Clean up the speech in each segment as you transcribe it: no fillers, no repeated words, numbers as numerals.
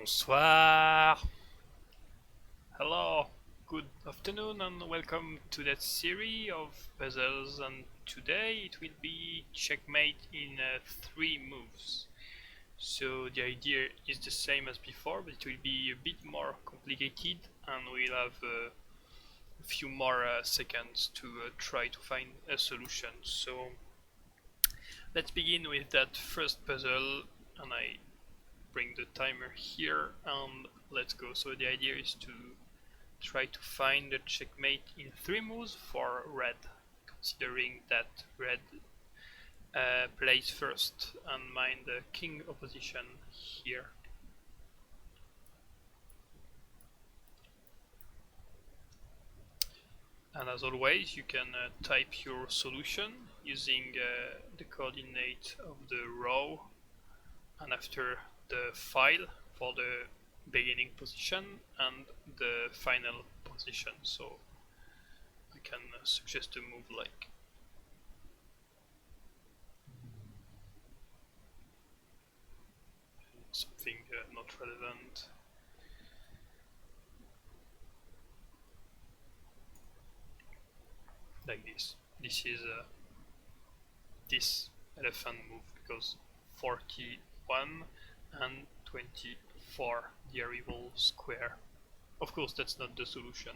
Bonsoir. Hello. Good afternoon and welcome to that series of puzzles, and today it will be checkmate in 3 moves. So the idea is the same as before, but it will be a bit more complicated and we'll have a few more seconds to try to find a solution. So let's begin with that first puzzle, and I bring the timer here and let's go. So the idea is to try to find the checkmate in 3 moves for red, considering that red plays first and mine the king opposition here. And as always, you can type your solution using the coordinate of the row and after the file for the beginning position and the final position. So I can suggest a move like something not relevant. Like this. This is this elephant move because 41 and 24 the arrival square. Of course that's not the solution.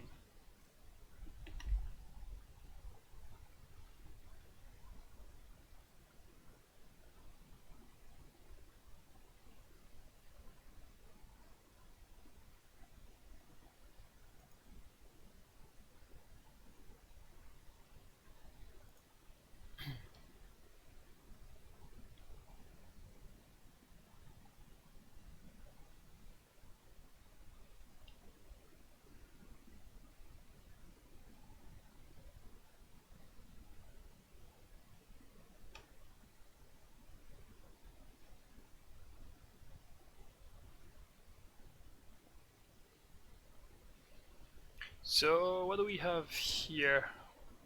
So what do we have here?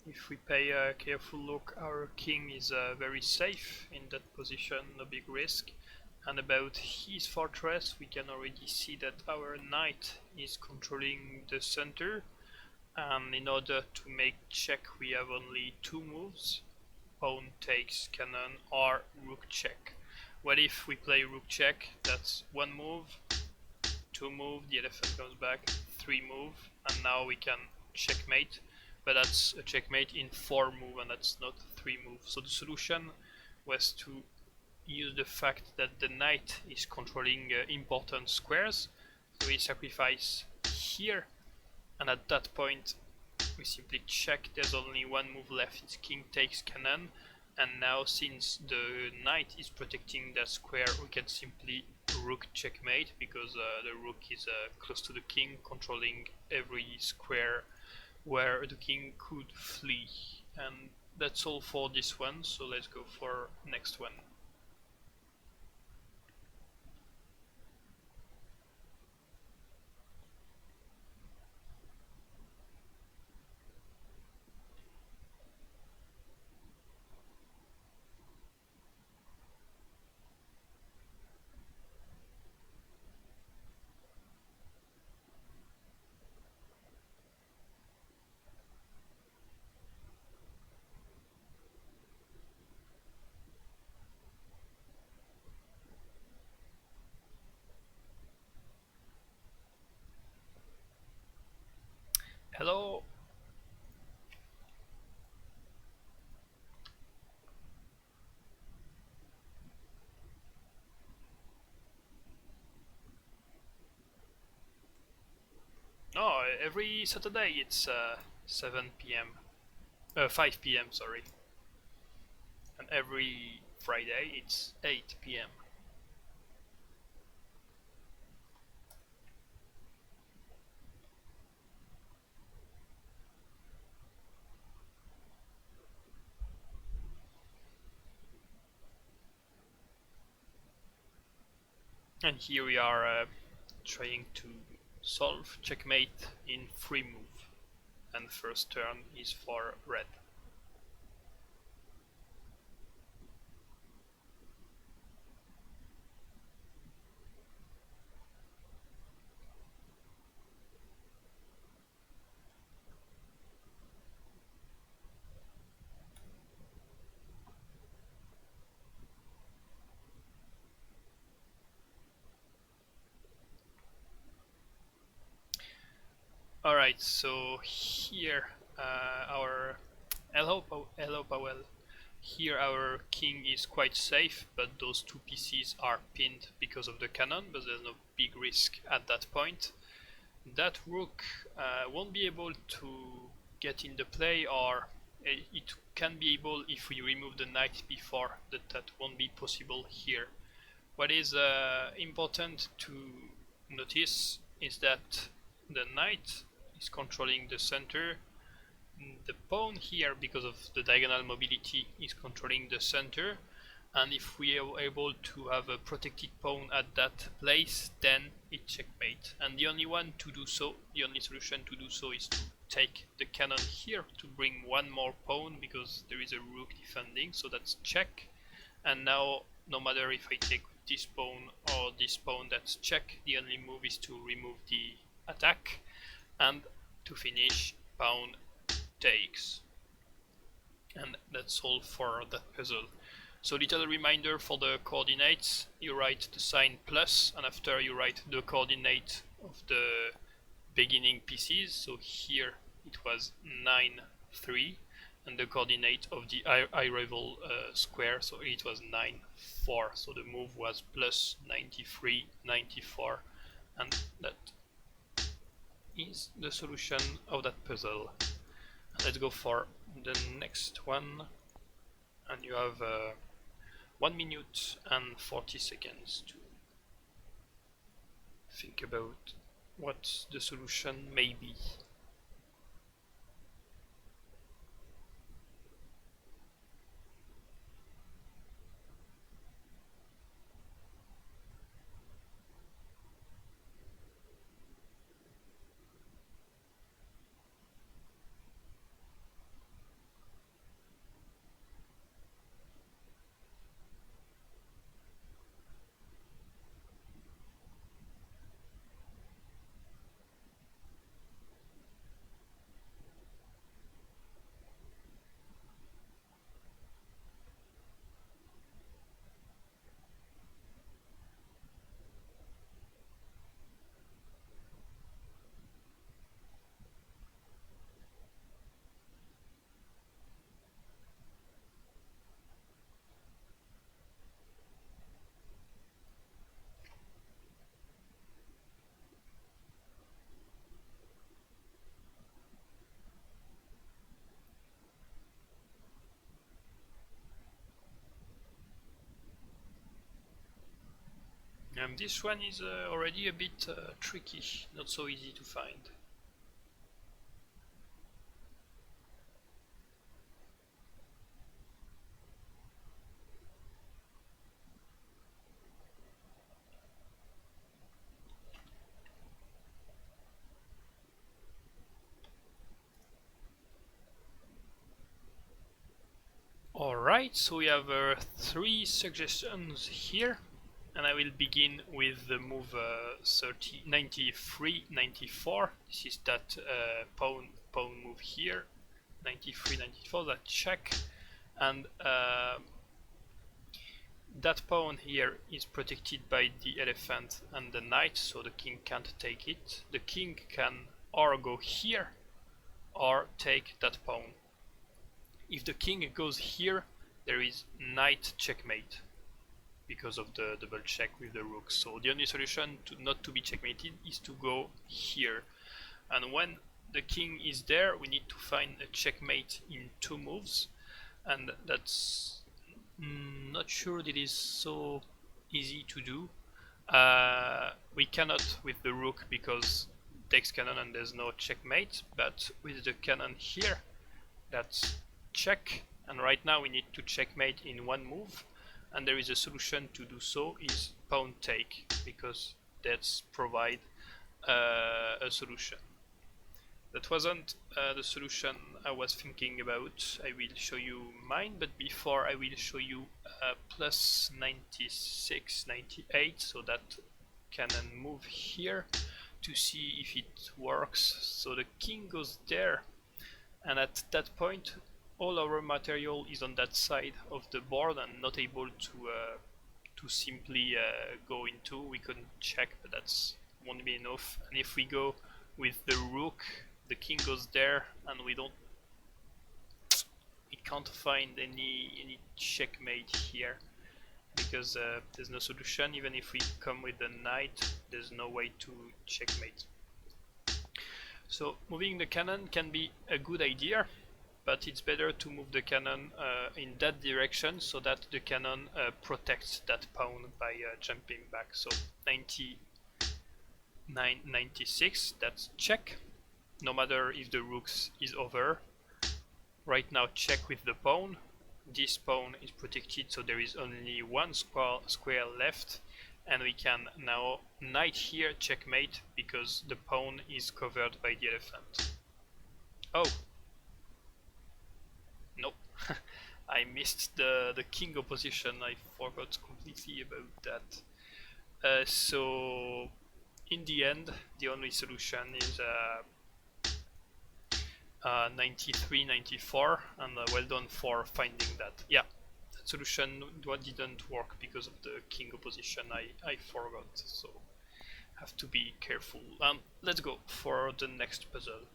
If we pay a careful look, our king is very safe in that position, no big risk. And about his fortress, we can already see that our knight is controlling the center. And in order to make check, we have only 2 moves: pawn takes cannon or rook check. What if we play rook check? That's 1 move, 2 move, the elephant comes back, 3 move, and now we can checkmate. But that's a checkmate in 4 move and that's not 3 move. So the solution was to use the fact that the knight is controlling important squares. So we sacrifice here, and at that point we simply check. There's only 1 move left, it's king takes cannon, and now since the knight is protecting that square, we can simply rook checkmate because the rook is close to the king, controlling every square where the king could flee. And that's all for this one, so let's go for next one. Hello. No, every Saturday it's 7 p.m. 5 p.m. sorry, and every Friday it's 8 p.m. And here we are trying to solve checkmate in 3 move, and first turn is for red. Alright, so here our hello Powell. Here our king is quite safe, but those two pieces are pinned because of the cannon, but there's no big risk at that point. That rook won't be able to get in the play, or it can be able if we remove the knight before, that won't be possible here. What is important to notice is that the knight is controlling the center. The pawn here, because of the diagonal mobility, is controlling the center, and if we are able to have a protected pawn at that place, then it's checkmate. And the only one to do so, the only solution to do so, is to take the cannon here to bring one more pawn, because there is a rook defending, so that's check. And now, no matter if I take this pawn or this pawn, that's check. The only move is to remove the attack, and to finish, pawn takes. And that's all for that puzzle. So little reminder for the coordinates: you write the sign plus, and after you write the coordinate of the beginning pieces. So here it was 9, 3, and the coordinate of the arrival square, so it was 9, 4. So the move was plus 93, 94, and that is the solution of that puzzle. Let's go for the next one, and you have 1 minute and 40 seconds to think about what the solution may be. This one is already a bit tricky, not so easy to find. Alright, so we have 3 suggestions here, and I will begin with the move 93, 94. This is that pawn move here, 93, 94, that check, and that pawn here is protected by the elephant and the knight, so the king can't take it. The king can or go here or take that pawn. If the king goes here, there is knight checkmate because of the double check with the rook. So the only solution to not to be checkmated is to go here. And when the king is there, we need to find a checkmate in 2 moves, and that's not sure it is so easy to do. We cannot with the rook because takes cannon and there's no checkmate, but with the cannon here, that's check, and right now we need to checkmate in 1 move, and there is a solution to do so, is pawn take, because that's provide a solution. That wasn't the solution I was thinking about. I will show you mine, but before I will show you plus 96, 98, so that cannon move here to see if it works. So the king goes there, and at that point all our material is on that side of the board and not able to simply go into. We couldn't check, but that's won't be enough. And if we go with the rook, the king goes there, and we can't find any checkmate here because there's no solution. Even if we come with the knight, there's no way to checkmate. So moving the cannon can be a good idea, but it's better to move the cannon in that direction so that the cannon protects that pawn by jumping back. So 96, that's check. No matter if the rook is over. Right now check with the pawn. This pawn is protected, so there is only one square left, and we can now knight here, checkmate, because the pawn is covered by the elephant. Oh! Nope. I missed the king opposition, I forgot completely about that. So in the end, the only solution is 93, 94, and well done for finding that. Yeah, that solution didn't work because of the king opposition. I forgot, so have to be careful. Let's go for the next puzzle.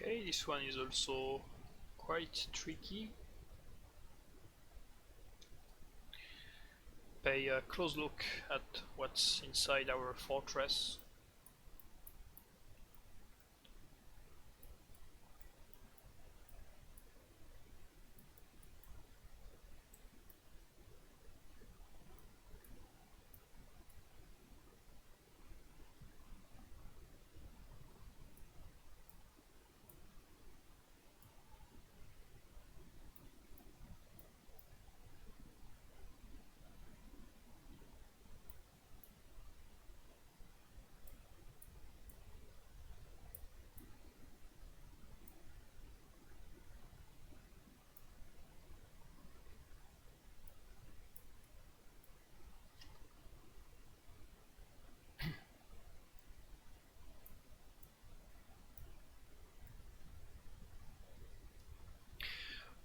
Okay, this one is also quite tricky. Pay a close look at what's inside our fortress.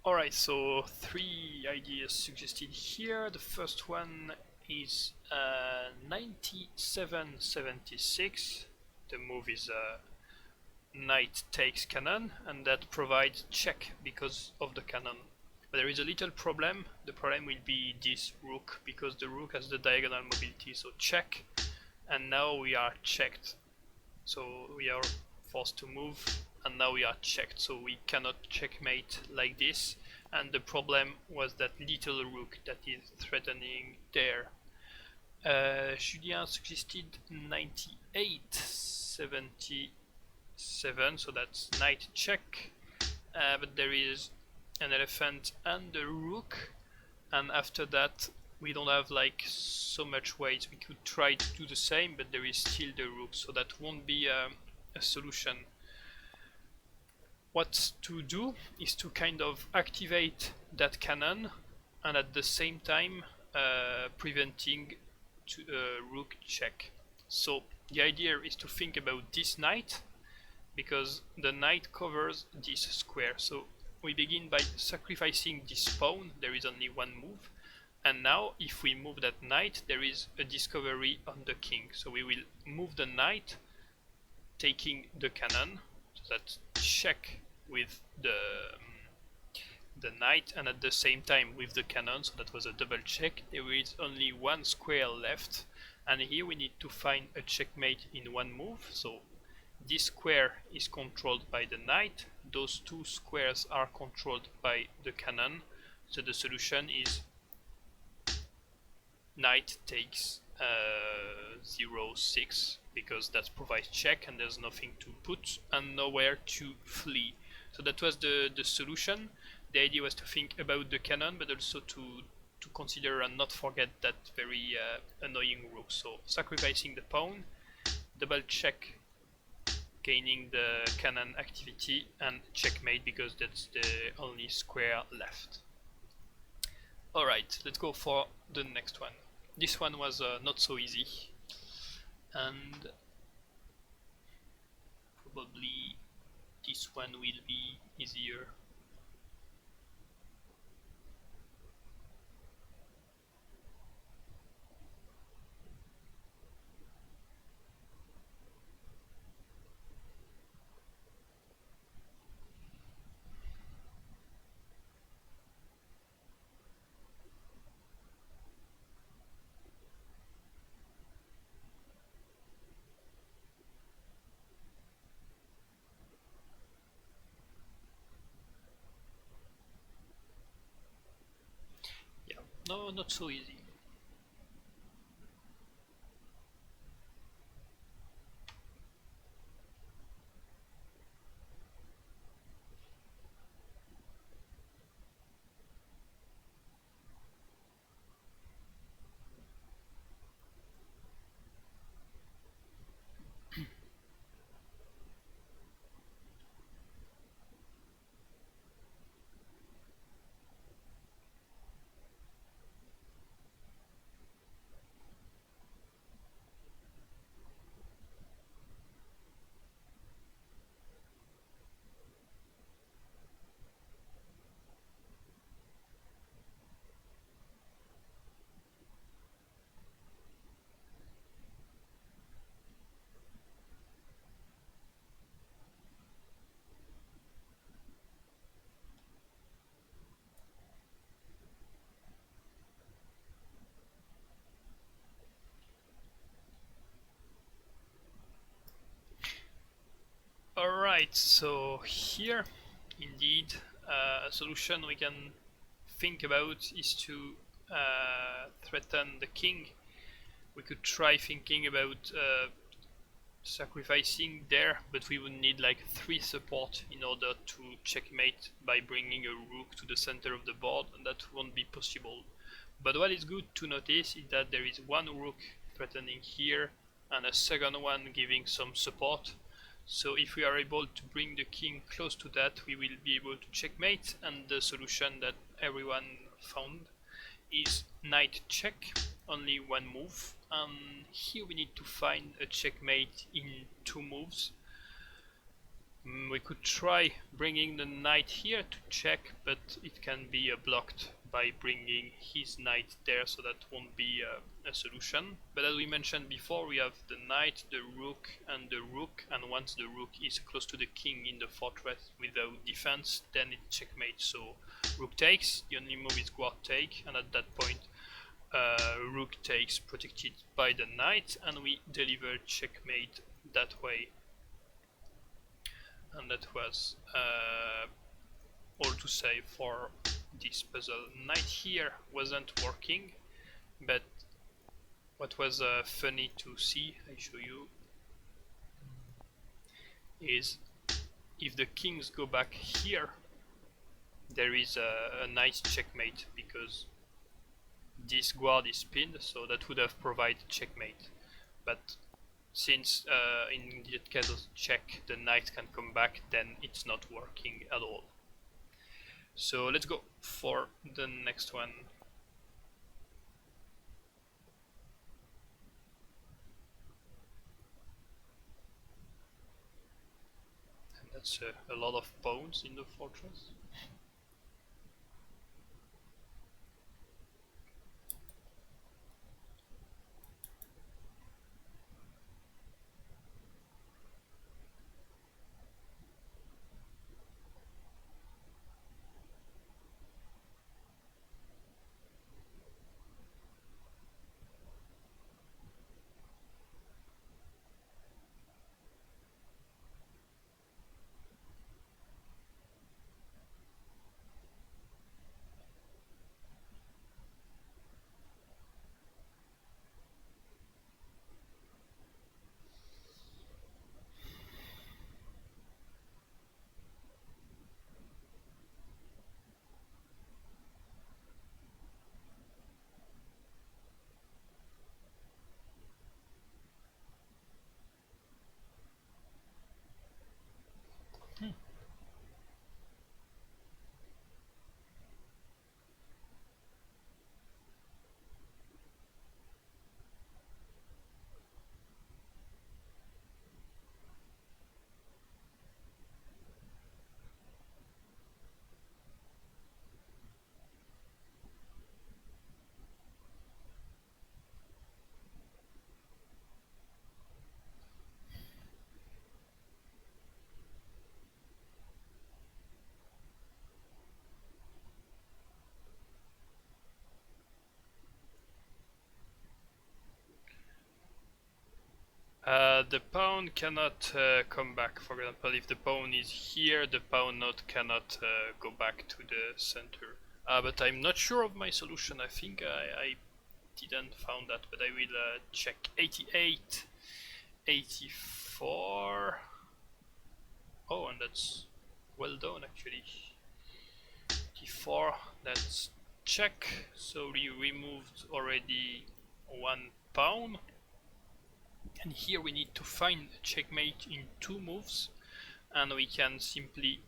Alright, so 3 ideas suggested here. The first one is 9776. The move is knight takes cannon, and that provides check because of the cannon. But there is a little problem. The problem will be this rook, because the rook has the diagonal mobility, so check, and now we are checked. So we are forced to move, and now we are checked, so we cannot checkmate like this. And the problem was that little rook that is threatening there. Julien suggested 9877, so that's knight check, but there is an elephant and a rook, and after that we don't have like so much weight. We could try to do the same, but there is still the rook, so that won't be a solution. What to do is to kind of activate that cannon and at the same time preventing rook check. So the idea is to think about this knight, because the knight covers this square. So we begin by sacrificing this pawn. There is only one move, and now if we move that knight, there is a discovery on the king. So we will move the knight, taking the cannon, so that's check with the knight, and at the same time with the cannon, so that was a double check. There is only one square left, and here we need to find a checkmate in one move. So this square is controlled by the knight, those two squares are controlled by the cannon, so the solution is knight takes 0 6 because that provides check and there's nothing to put and nowhere to flee. So that was the solution. The idea was to think about the cannon, but also to consider and not forget that very annoying rook. So sacrificing the pawn, double check, gaining the cannon activity, and checkmate because that's the only square left. Alright, let's go for the next one. This one was not so easy, and probably this one will be easier. Yeah, no, not so easy. Alright, so here, indeed, a solution we can think about is to threaten the king. We could try thinking about sacrificing there, but we would need like 3 support in order to checkmate by bringing a rook to the center of the board, and that won't be possible. But what is good to notice is that there is one rook threatening here and a second one giving some support. So if we are able to bring the king close to that, we will be able to checkmate, and the solution that everyone found is knight check, only one move, and here we need to find a checkmate in 2 moves. We could try bringing the knight here to check, but it can be blocked by bringing his knight there, so that won't be a solution. But as we mentioned before, we have the knight, the rook, and once the rook is close to the king in the fortress without defense, then it's checkmate. So rook takes, the only move is guard take, and at that point rook takes protected by the knight, and we deliver checkmate that way. And that was all to say for this puzzle. Knight here wasn't working, but what was funny to see, I show you, is if the kings go back here, there is a nice checkmate because this guard is pinned, so that would have provided checkmate. But since in that case of check the knight can come back, then it's not working at all. So let's go for the next one. And that's a lot of pawns in the fortress. The pawn cannot come back. For example, if the pawn is here, the pawn not cannot go back to the center. But I'm not sure of my solution. I think I didn't found that, but I will check. 88, 84. Oh, and that's well done actually. 84. That's check. So we removed already one pawn. And here we need to find a checkmate in two moves, and we can simply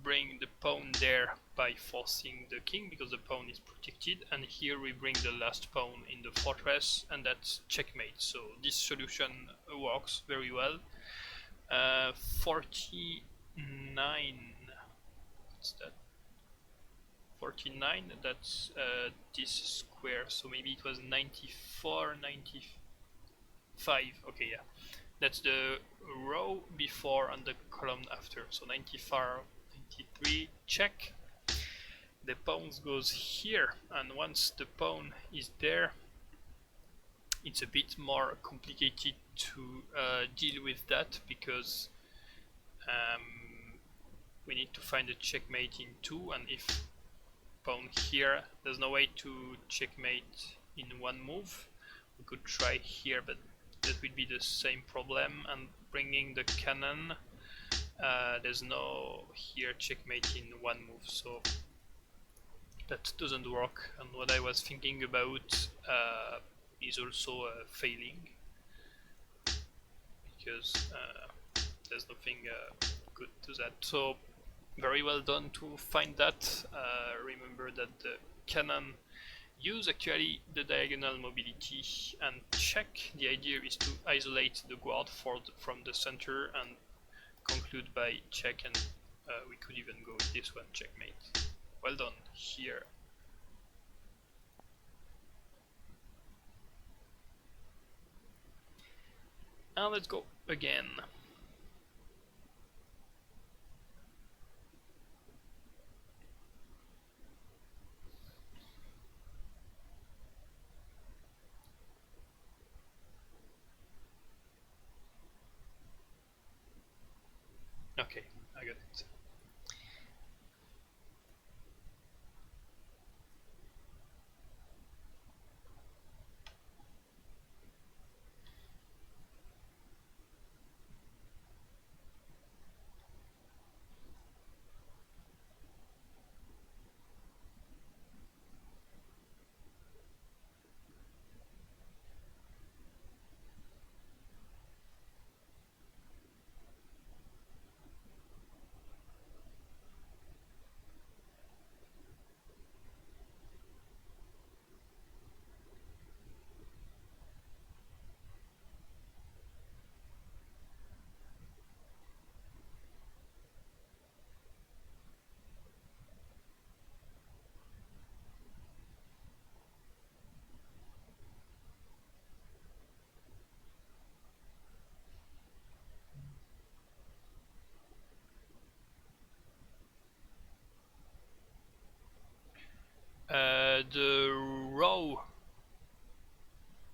bring the pawn there by forcing the king because the pawn is protected, and here we bring the last pawn in the fortress, and that's checkmate. So this solution works very well. 49. What's that? 49. That's this square. So maybe it was 94, 95. Okay, yeah. That's the row before and the column after. So 94, 93, check. The pawn goes here, and once the pawn is there, it's a bit more complicated to deal with that because we need to find a checkmate in two, and if pawn here, there's no way to checkmate in one move. We could try here, but that will be the same problem, and bringing the cannon, there's no here checkmate in one move, so that doesn't work. And what I was thinking about is also failing, because there's nothing good to that. So very well done to find that. Remember that the cannon use actually the diagonal mobility and check. The idea is to isolate the guard from the center and conclude by check, and we could even go with this one, checkmate. Well done here. And let's go again. Okay, I got it. The row,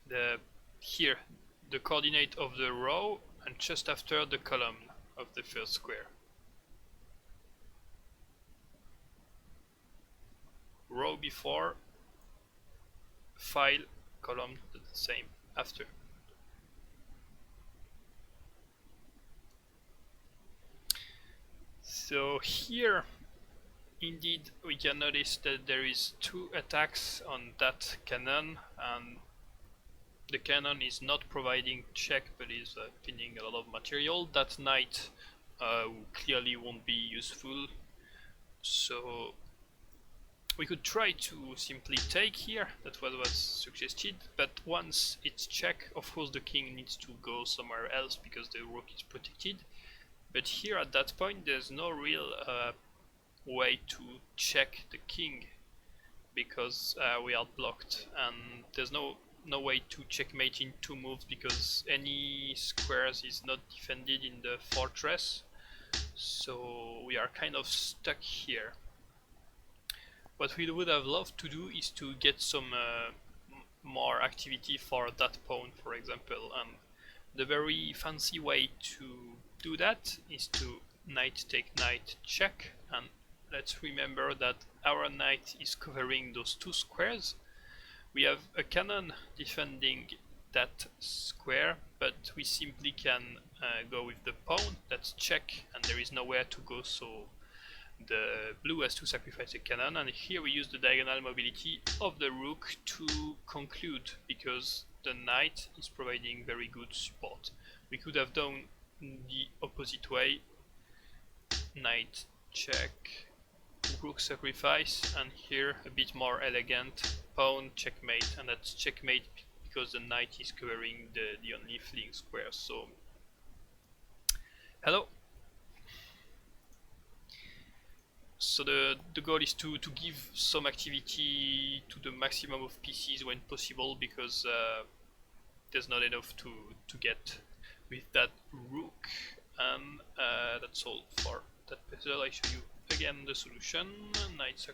the here, the coordinate of the row, and just after the column of the first square. Row before, file, column the same after. So here, indeed, we can notice that there is two attacks on that cannon, and the cannon is not providing check, but is pinning a lot of material. That knight clearly won't be useful, so we could try to simply take here. That was suggested, but once it's check, of course the king needs to go somewhere else because the rook is protected. But here at that point there's no real way to check the king because we are blocked, and there's no way to checkmate in two moves because any squares is not defended in the fortress, so we are kind of stuck here. What we would have loved to do is to get some more activity for that pawn, for example, and The very fancy way to do that is to knight take knight check, and let's remember that our knight is covering those two squares. We have a cannon defending that square, but we simply can go with the pawn, that's check, and there is nowhere to go, so the blue has to sacrifice a cannon, and here we use the diagonal mobility of the rook to conclude, because the knight is providing very good support. We could have done the opposite way, knight check, rook sacrifice, and here a bit more elegant, pawn checkmate, and that's checkmate because the knight is covering the only fleeing square. So hello. So the goal is to give some activity to the maximum of pieces when possible, because there's not enough to get with that rook, and that's all for that puzzle. I show you again the solution, knight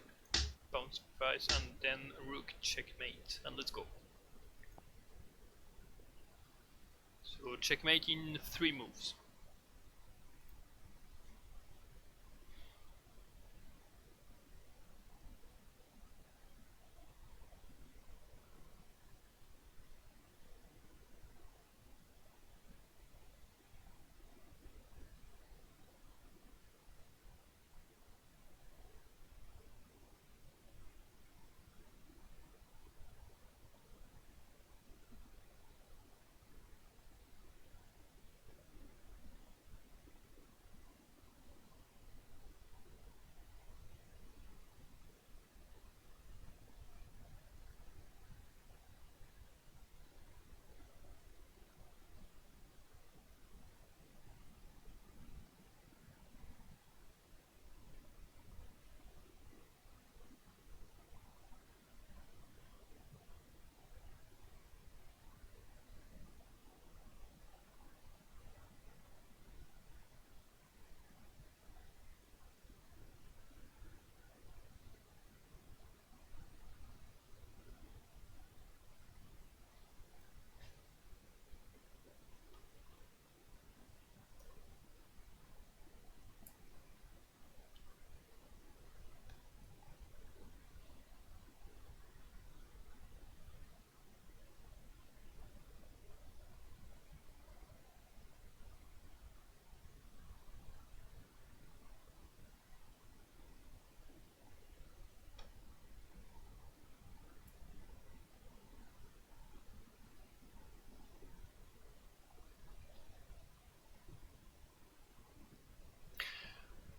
pawn sacrifice, and then rook checkmate, and let's go. So checkmate in 3 moves.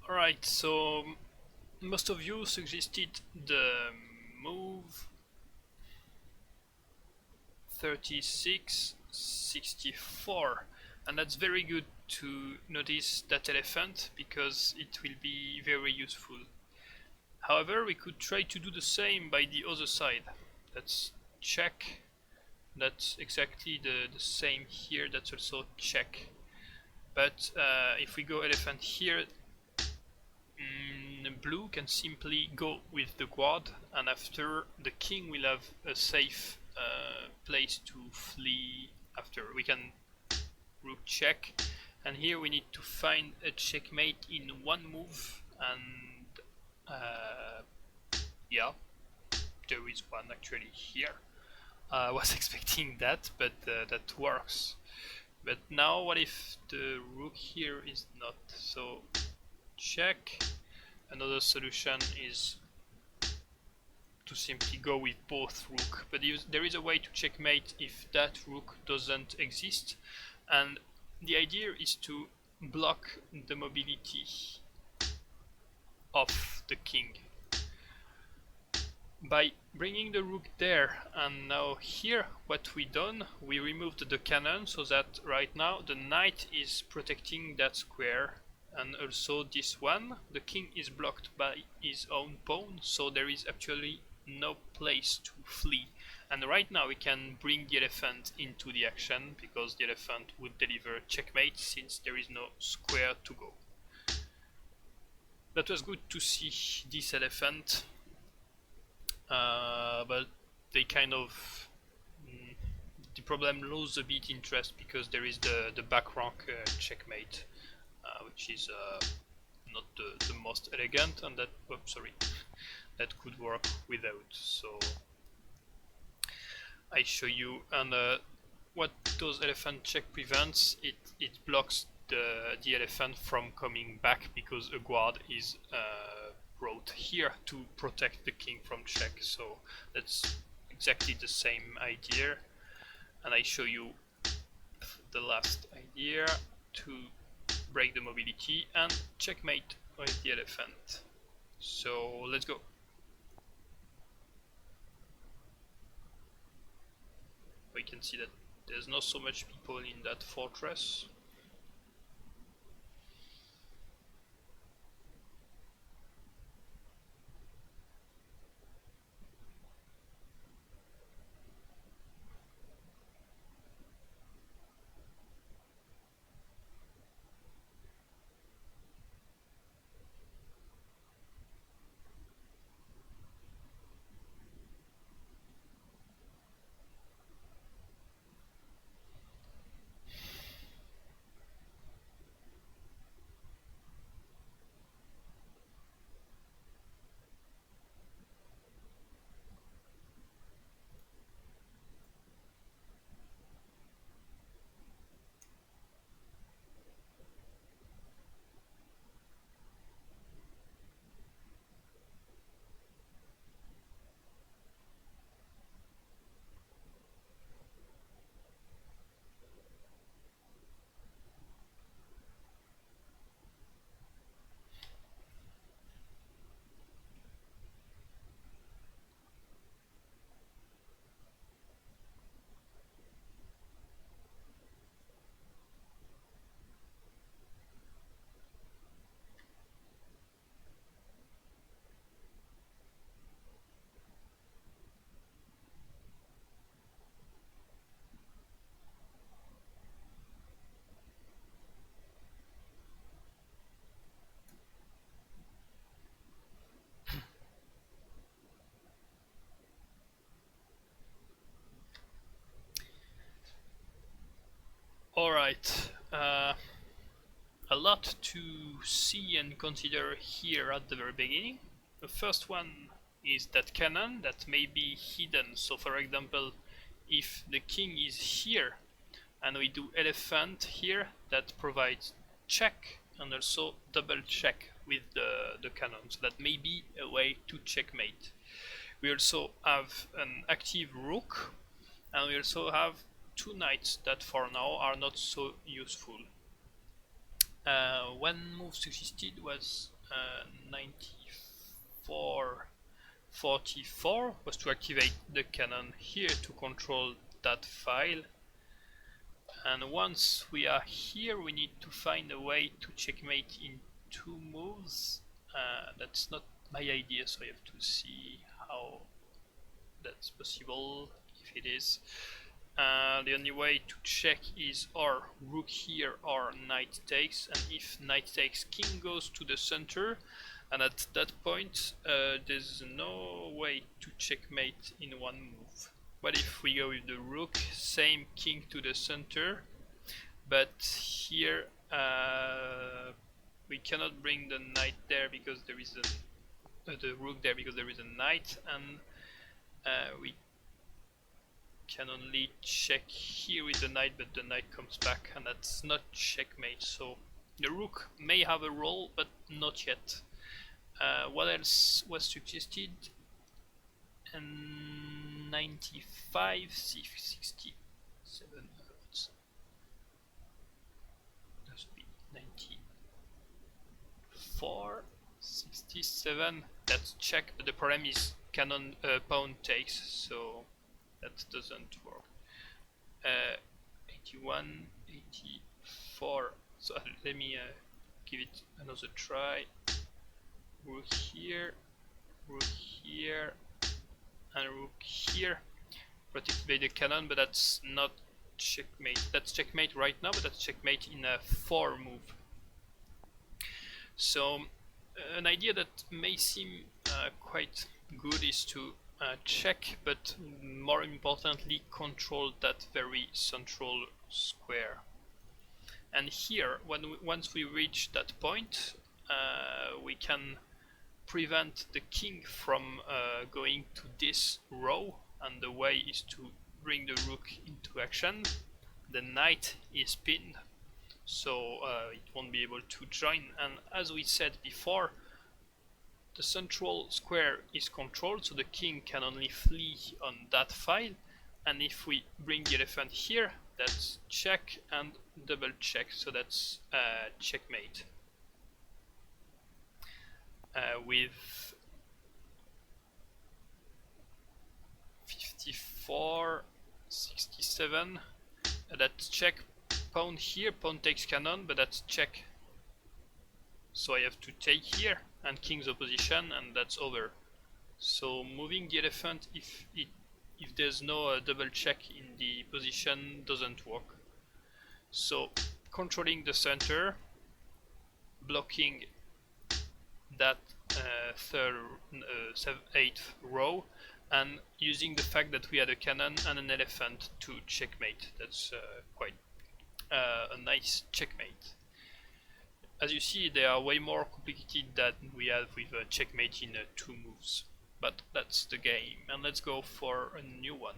Alright, so most of you suggested the move 3664, and that's very good to notice that elephant because it will be very useful. However, we could try to do the same by the other side. That's check, that's exactly the same here, that's also check. But if we go elephant here, blue can simply go with the quad, and after the king will have a safe place to flee after. We can rook check, and here we need to find a checkmate in 1 move, and yeah, there is one actually here. I was expecting that, but that works. But now what if the rook here is not? So check. Another solution is to simply go with both rook, but there is a way to checkmate if that rook doesn't exist, and the idea is to block the mobility of the king by bringing the rook there. And now here what we done, we removed the cannon so that right now the knight is protecting that square, and also this one, the king is blocked by his own pawn, so there is actually no place to flee. And right now we can bring the elephant into the action, because the elephant would deliver checkmate since there is no square to go. That was good to see this elephant, but they kind of the problem loses a bit interest because there is the back rank checkmate, which is not the most elegant, and that sorry, that could work without. So I show you, and what those elephant check prevents, it blocks the elephant from coming back because a guard is brought here to protect the king from check. So that's exactly the same idea, and I show you the last idea to break the mobility and checkmate with the elephant. So let's go. We can see that there's not so much people in that fortress. Alright, a lot to see and consider here at the very beginning. The first one is that cannon that may be hidden. So for example, if the king is here and we do elephant here, that provides check and also double check with the cannon. So that may be a way to checkmate. We also have an active rook, and we also have two knights that for now are not so useful. One move succeeded was 9444 was to activate the cannon here to control that file, and once we are here we need to find a way to checkmate in two moves. That's not my idea, so I have to see how that's possible, if it is. The only way to check is or rook here or knight takes, and if knight takes, king goes to the center, and at that point there's no way to checkmate in one move. But if we go with the rook, same, king to the center, but here we cannot bring the knight there because there is the rook there because there is a knight, and we can only check here with the knight, but the knight comes back, and that's not checkmate. So the rook may have a role, but not yet. What else was suggested? And 95, 67. That should be 94, 67. That's check, but the problem is cannon pawn takes, so that doesn't work. 81, 84. So let me give it another try. Rook here, and rook here. Protected by the cannon, but that's not checkmate. That's checkmate right now, but that's checkmate in a 4 move. So an idea that may seem quite good is to check, but more importantly control that very central square. And here, once we reach that point, we can prevent the king from going to this row, and the way is to bring the rook into action. The knight is pinned, so it won't be able to join, and as we said before, the central square is controlled, so the king can only flee on that file, and if we bring the elephant here, that's check and double check, so that's checkmate. With 54, 67, that's check, pawn here, pawn takes cannon, but that's check. So I have to take here, and king's opposition, and that's over. So moving the elephant, if there's no double check in the position, doesn't work. So controlling the center, blocking that eighth row, and using the fact that we had a cannon and an elephant to checkmate. That's quite a nice checkmate. As you see, they are way more complicated than we have with a checkmate in 2 moves. But that's the game, and let's go for a new one.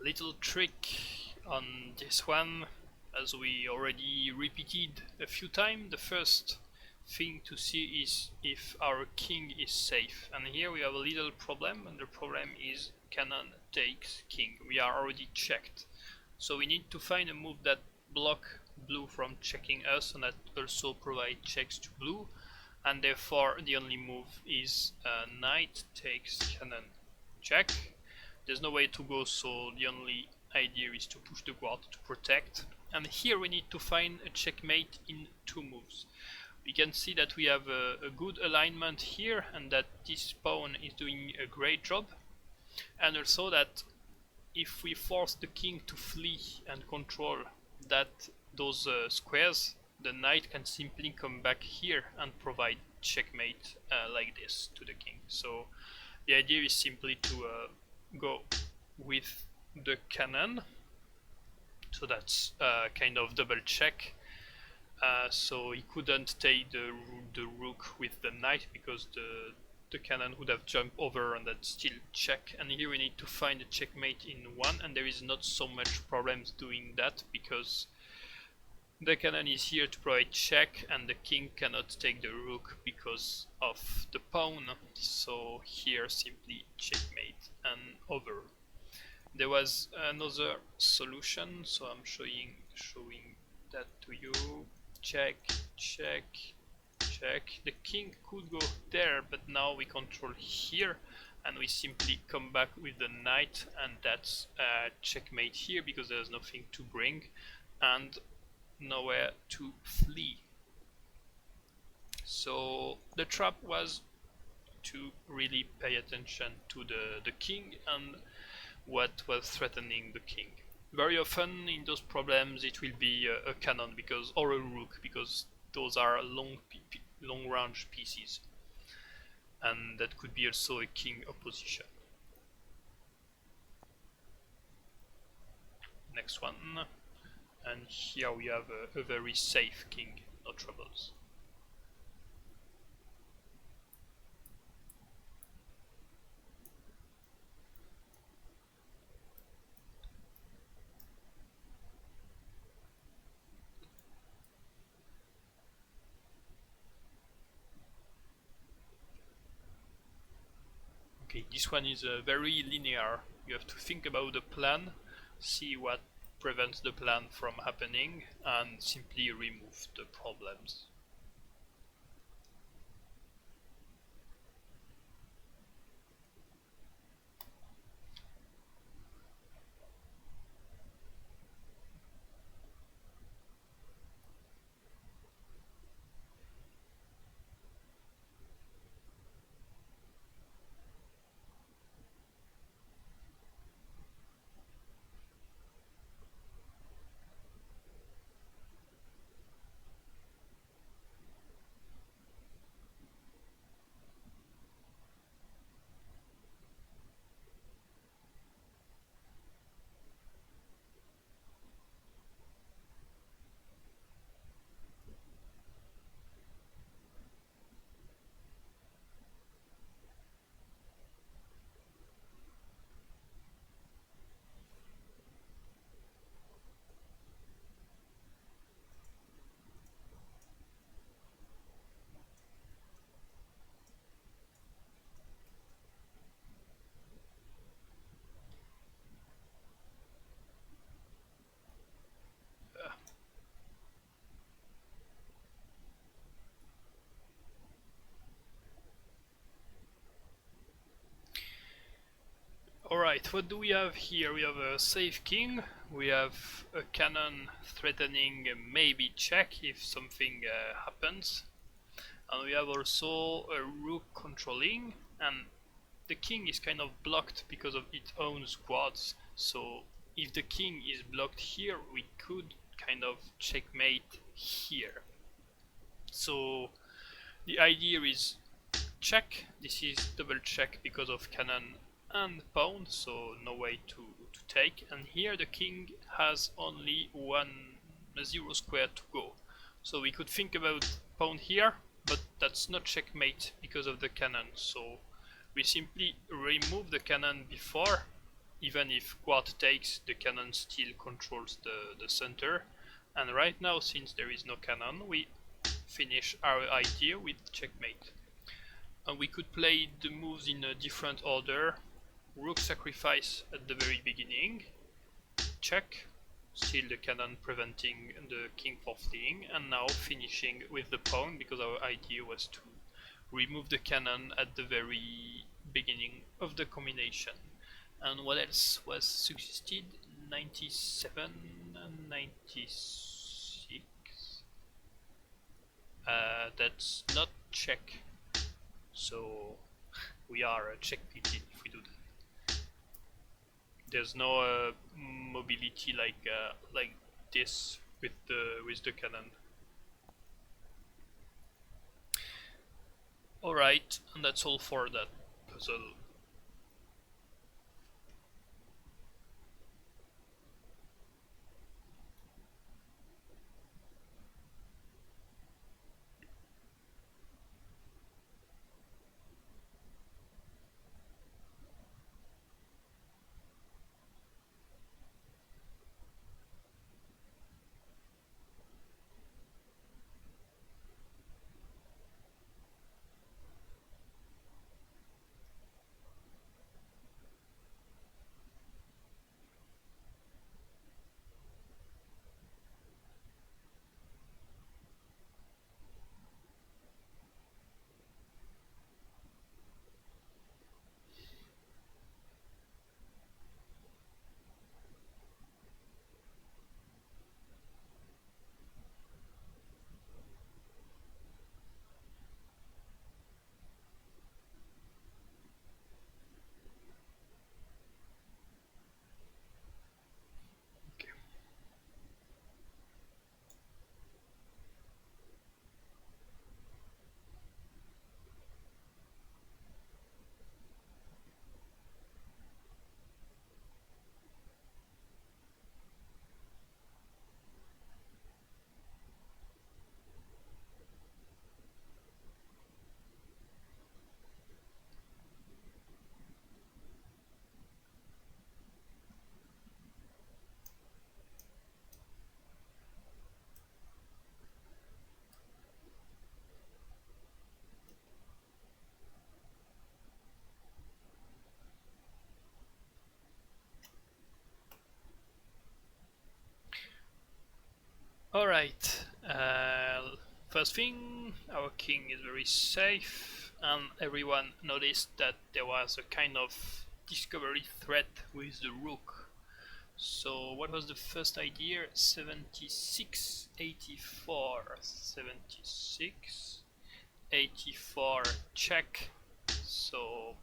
Little trick on this one, as we already repeated a few times. The first thing to see is if our king is safe, and here we have a little problem, and the problem is cannon takes king. We are already checked, so we need to find a move that block blue from checking us and that also provide checks to blue, and therefore the only move is knight takes cannon check. There's no way to go, so the only idea is to push the guard to protect. And here we need to find a checkmate in 2 moves. We can see that we have a good alignment here, and that this pawn is doing a great job. And also that if we force the king to flee and control those squares, the knight can simply come back here and provide checkmate like this to the king. So the idea is simply to go with the cannon, so that's kind of double check. So he couldn't take the rook with the knight because the cannon would have jumped over, and that's still check. And here we need to find a checkmate in 1, and there is not so much problems doing that because the cannon is here to provide check, and the king cannot take the rook because of the pawn, so here simply checkmate and over. There was another solution, so I'm showing that to you. Check, check, check. The king could go there, but now we control here, and we simply come back with the knight, and that's checkmate here because there's nothing to bring and nowhere to flee. So the trap was to really pay attention to the king and what was threatening the king. Very often in those problems it will be a cannon because or a rook because those are long range pieces, and that could be also a king opposition. Next one, and here we have a very safe king, no troubles. Okay, this one is very linear. You have to think about the plan, see what prevents the plan from happening, and simply remove the problems. Alright, what do we have here? We have a safe king, we have a cannon threatening maybe check if something happens, and we have also a rook controlling, and the king is kind of blocked because of its own squads, so if the king is blocked here, we could kind of checkmate here. So the idea is check, this is double check because of cannon and pawn, so no way to take, and here the king has only one 0 square to go. So we could think about pawn here, but that's not checkmate because of the cannon, so we simply remove the cannon before. Even if quad takes, the cannon still controls the center, and right now, since there is no cannon, we finish our idea with checkmate. And we could play the moves in a different order. Rook sacrifice at the very beginning, check, still the cannon preventing the king from fleeing, and now finishing with the pawn because our idea was to remove the cannon at the very beginning of the combination. And what else was suggested? 97 and 96. That's not check, so we are checkmated if we do that. There's no mobility like this with the cannon. Alright, and that's all for that puzzle. Alright, first thing, our king is very safe, and everyone noticed that there was a kind of discovery threat with the rook. So what was the first idea? 76, 84, 76, 84, check. So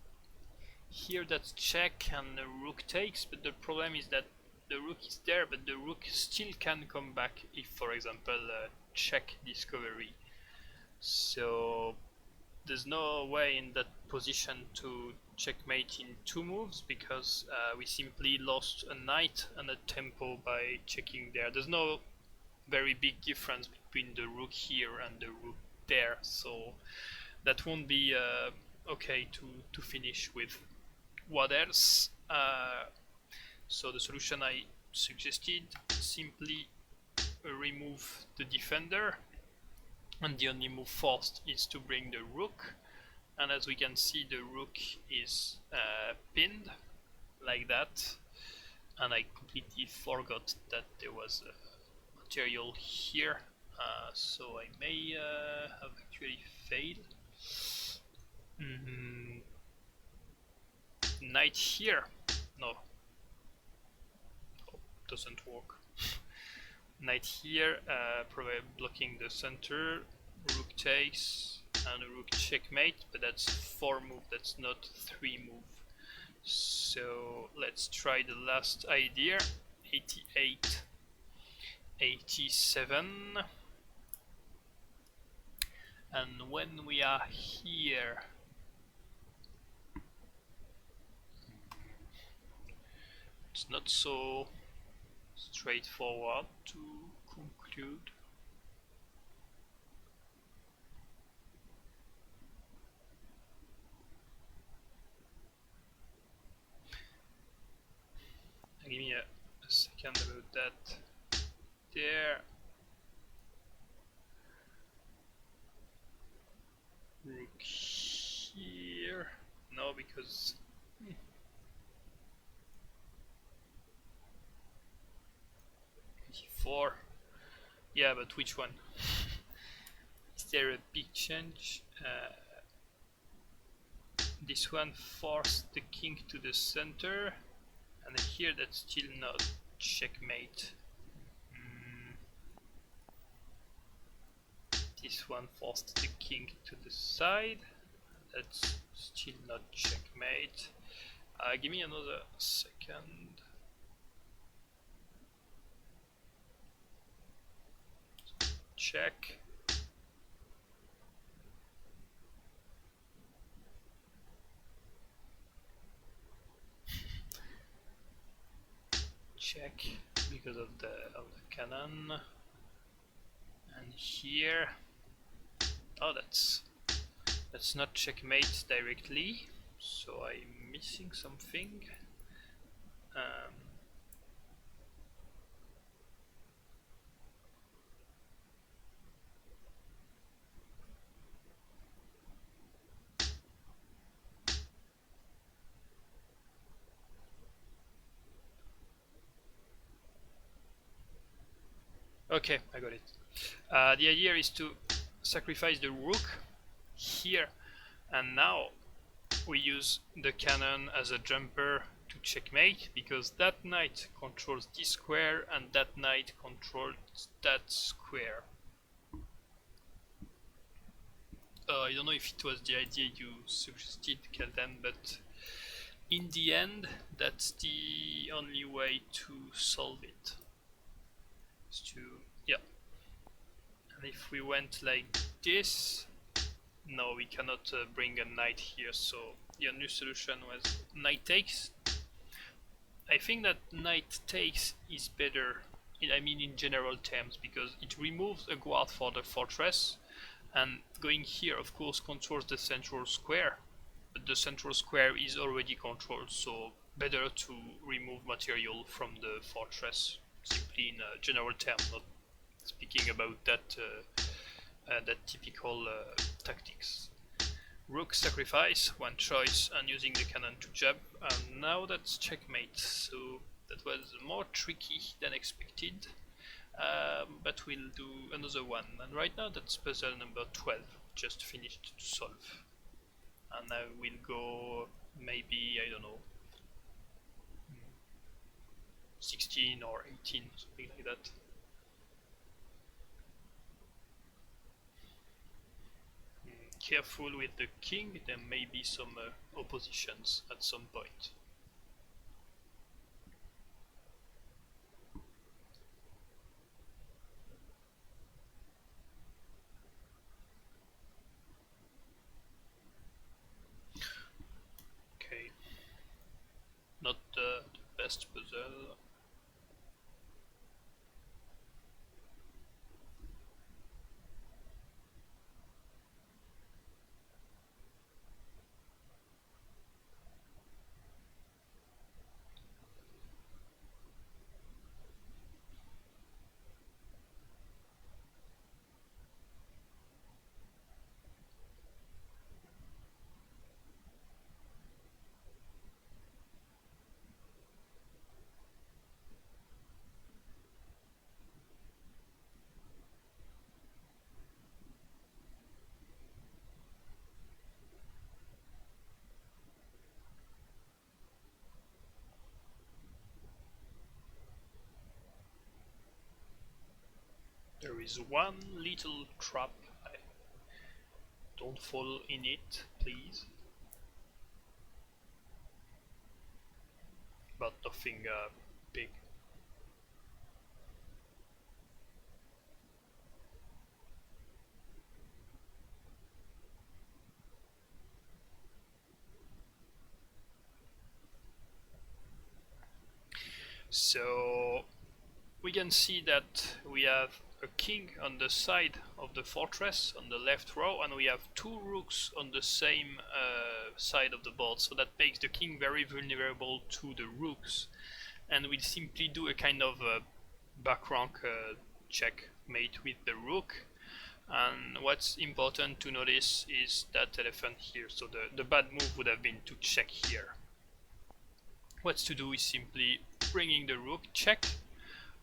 here that's check and the rook takes, but the problem is that the rook is there, but the rook still can come back if, for example, check discovery. So there's no way in that position to checkmate in two moves because we simply lost a knight and a tempo by checking there. There's no very big difference between the rook here and the rook there, so that won't be okay to finish with. What else? So the solution I suggested, simply remove the defender, and the only move forced is to bring the rook, and as we can see the rook is pinned like that, and I completely forgot that there was a material here, so I may have actually failed. Knight here, no, doesn't work. Knight here, probably blocking the center, rook takes, and a rook checkmate, but that's 4 move, that's not 3 move. So let's try the last idea, 88, 87, and when we are here, it's not so straightforward to conclude. Give me a second about that. There. Rook here. No, because 84. Yeah, but which one? Is there a big change? This one forced the king to the center, and here that's still not checkmate. This one forced the king to the side, that's still not checkmate. Give me another second. Check. Check because of the cannon. And here, oh, that's not checkmate directly, so I'm missing something. Okay, I got it. The idea is to sacrifice the rook here, and now we use the cannon as a jumper to checkmate, because that knight controls this square and that knight controls that square. I don't know if it was the idea you suggested, Kelden, but in the end that's the only way to solve it. Yeah. And if we went like this, no, we cannot bring a knight here, so the only solution was knight takes. I think that knight takes is better, I mean in general terms, because it removes a guard for the fortress, and going here of course controls the central square, but the central square is already controlled, so better to remove material from the fortress, simply in a general term, not speaking about that that typical tactics. Rook sacrifice, one choice, and using the cannon to jab, and now that's checkmate, so that was more tricky than expected. but we'll do another one. And right now that's puzzle number 12, just finished to solve. And I will go maybe, I don't know, 16 or 18, something like that. Careful with the king, there may be some oppositions at some point. Okay, not the best puzzle. There is one little trap. Don't fall in it, please. But nothing big. So we can see that we have a king on the side of the fortress on the left row, and we have two rooks on the same side of the board, so that makes the king very vulnerable to the rooks. And we simply do a kind of back rank checkmate with the rook. And what's important to notice is that elephant here, so the bad move would have been to check here. What's to do is simply bringing the rook, check,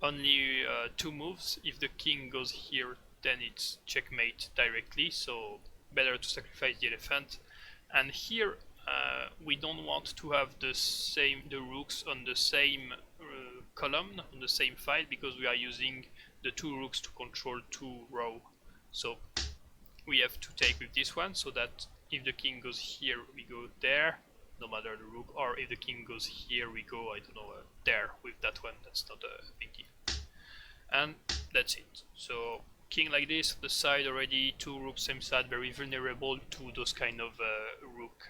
only two moves. If the king goes here, then it's checkmate directly, so better to sacrifice the elephant. And here we don't want to have the rooks on the same column, on the same file, because we are using the two rooks to control two rows. So we have to take with this one, so that if the king goes here, we go there, no matter the rook, or if the king goes here, we go, I don't know, there with that one. That's not a big deal. And that's it. So king like this, the side already, two rooks same side, very vulnerable to those kind of rook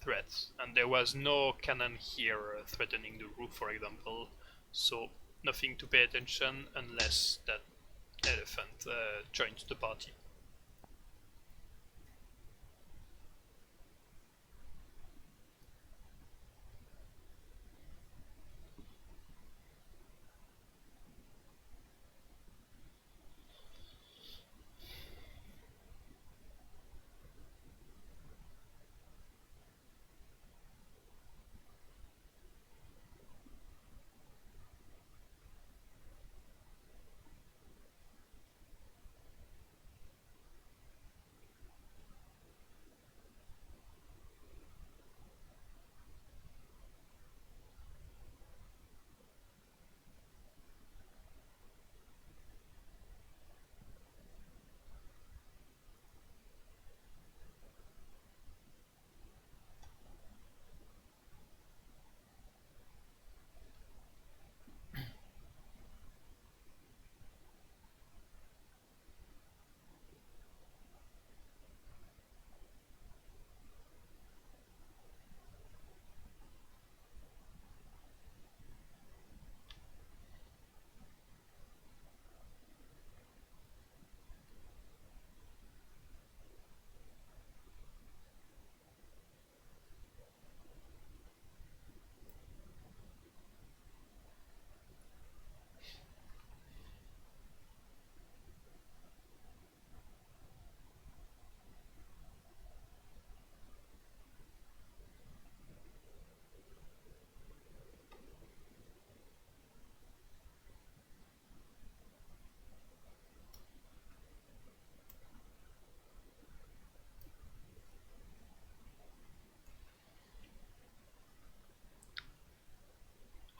threats. And there was no cannon here threatening the rook, for example, so nothing to pay attention unless that elephant joins the party.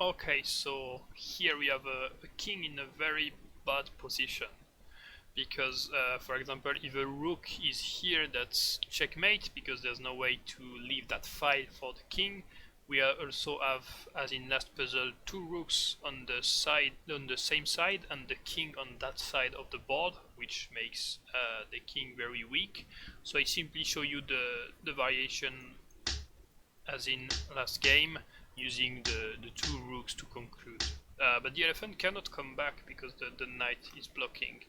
Okay, so here we have a king in a very bad position. Because, for example, if a rook is here, that's checkmate, because there's no way to leave that file for the king. We also have, as in last puzzle, two rooks on the side, on the same side, and the king on that side of the board, which makes the king very weak. So I simply show you the variation as in last game, using the two rooks to conclude. But the elephant cannot come back because the knight is blocking.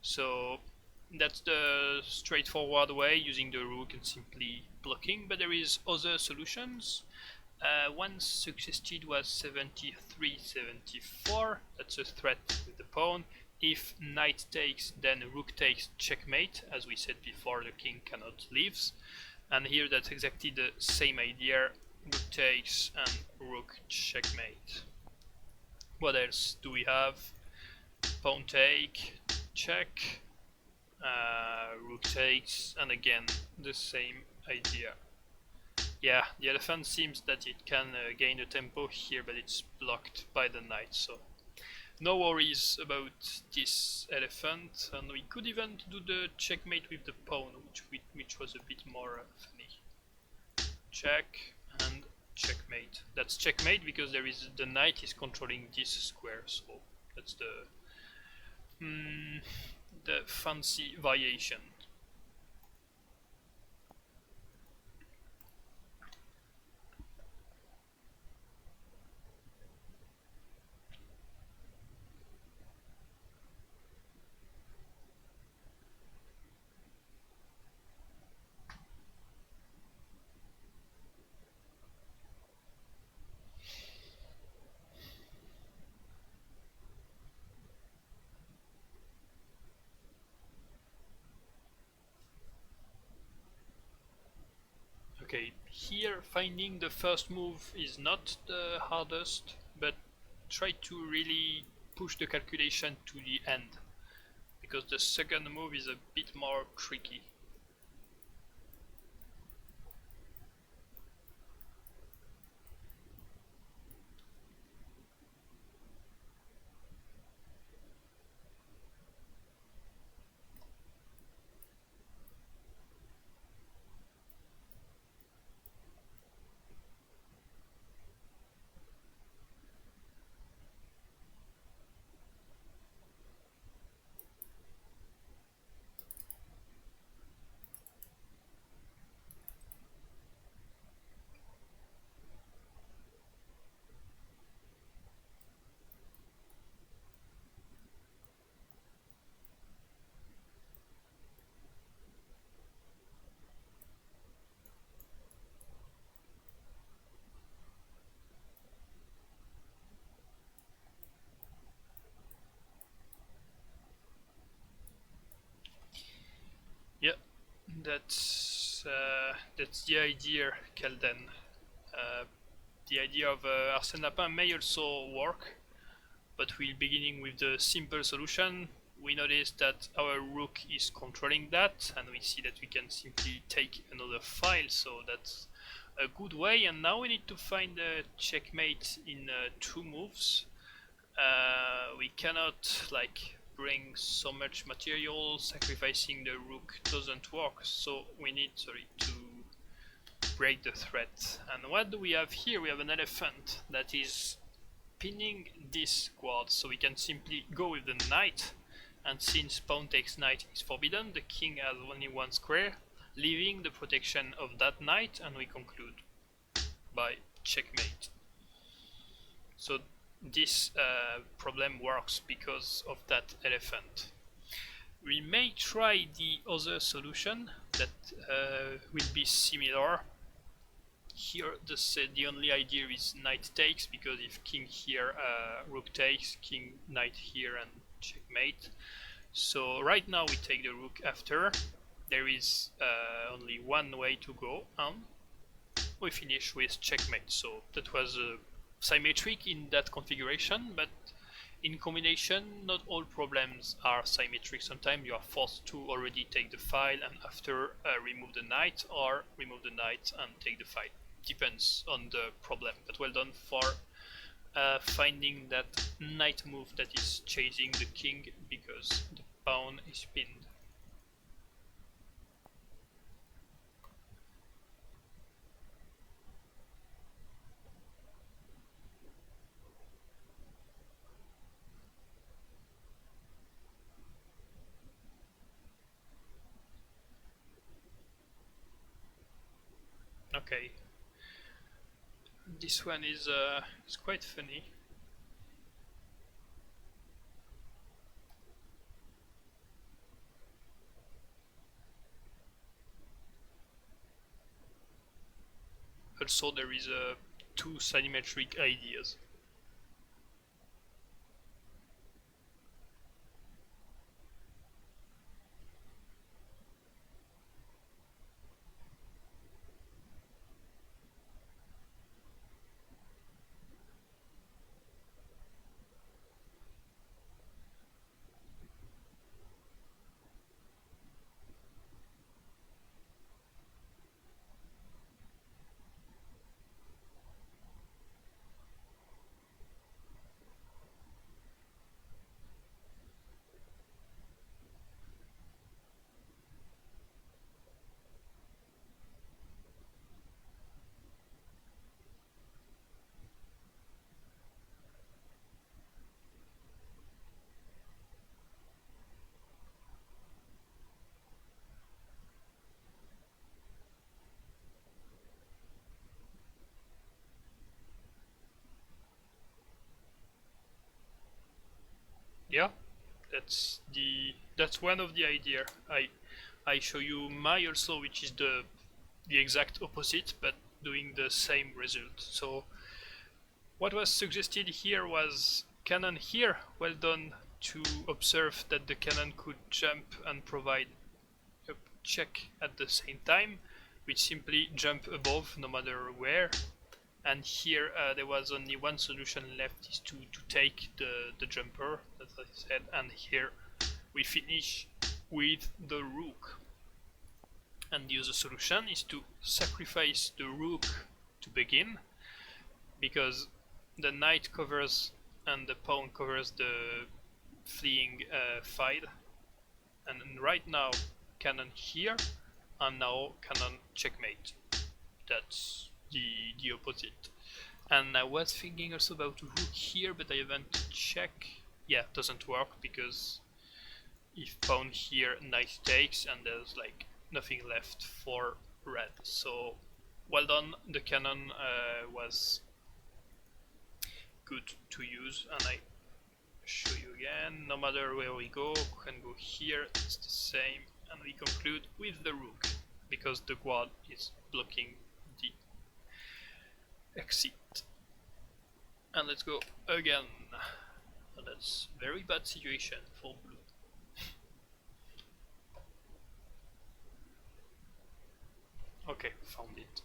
So that's the straightforward way, using the rook and simply blocking, but there is other solutions. One suggested was 73-74, that's a threat with the pawn. If knight takes, then rook takes checkmate, as we said before, the king cannot leave. And here that's exactly the same idea, rook takes and rook checkmate. What else do we have? Pawn take, check, rook takes, and again the same idea. Yeah, the elephant seems that it can gain a tempo here, but it's blocked by the knight, so no worries about this elephant. And we could even do the checkmate with the pawn, which was a bit more funny. Check and checkmate. That's checkmate because there is the knight is controlling this square, so that's the fancy variation. Okay, here finding the first move is not the hardest, but try to really push the calculation to the end, because the second move is a bit more tricky. Yeah, that's the idea, Kelden. The idea of Arsène Lapin may also work, but we're beginning with the simple solution. We notice that our rook is controlling that, and we see that we can simply take another file, so that's a good way. And now we need to find a checkmate in two moves. We cannot like bring so much material, sacrificing the rook doesn't work, so we need to break the threat. And what do we have here? We have an elephant that is pinning this quad, so we can simply go with the knight, and since pawn takes knight is forbidden, the king has only one square, leaving the protection of that knight, and we conclude by checkmate. So this problem works because of that elephant. We may try the other solution that will be similar. Here the only idea is knight takes, because if king here, rook takes, king knight here, and checkmate. So right now we take the rook after. There is only one way to go, and we finish with checkmate. So that was symmetric in that configuration, but in combination not all problems are symmetric. Sometimes you are forced to already take the file and after remove the knight, or remove the knight and take the file. Depends on the problem, but well done for finding that knight move that is chasing the king because the pawn is pinned. Okay, this one is quite funny. Also, there is two symmetric ideas. Yeah, that's one of the idea. I show you my also, which is the exact opposite, but doing the same result. So what was suggested here was cannon here, well done, to observe that the cannon could jump and provide a check at the same time, which simply jump above no matter where. And here there was only one solution left, is to take the jumper, as I said, and here we finish with the rook. And the other solution is to sacrifice the rook to begin, because the knight covers and the pawn covers the fleeing fight. And right now, cannon here, and now cannon checkmate. That's the opposite. And I was thinking also about rook here, but I haven't checked. Yeah, it doesn't work because if pawn here, knight takes, and there's like nothing left for red. So well done, the cannon was good to use, and I show you again. No matter where we go, we can go here, it's the same, and we conclude with the rook because the guard is blocking the exit. And let's go again. And that's very bad situation for blue. Okay, found it.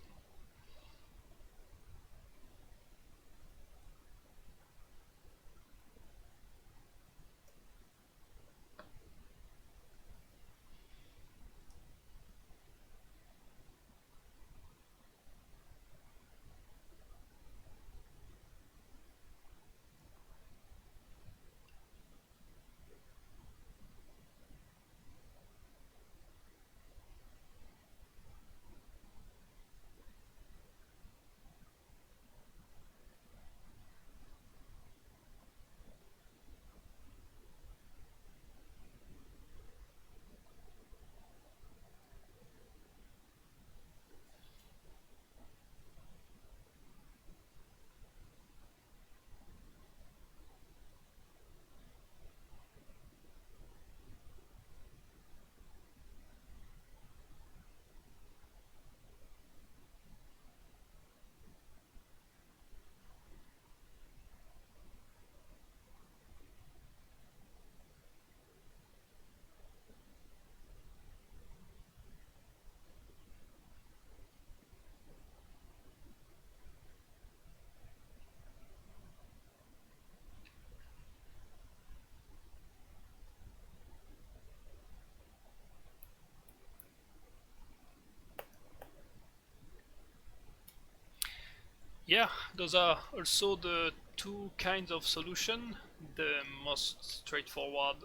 Yeah, those are also the two kinds of solution. The most straightforward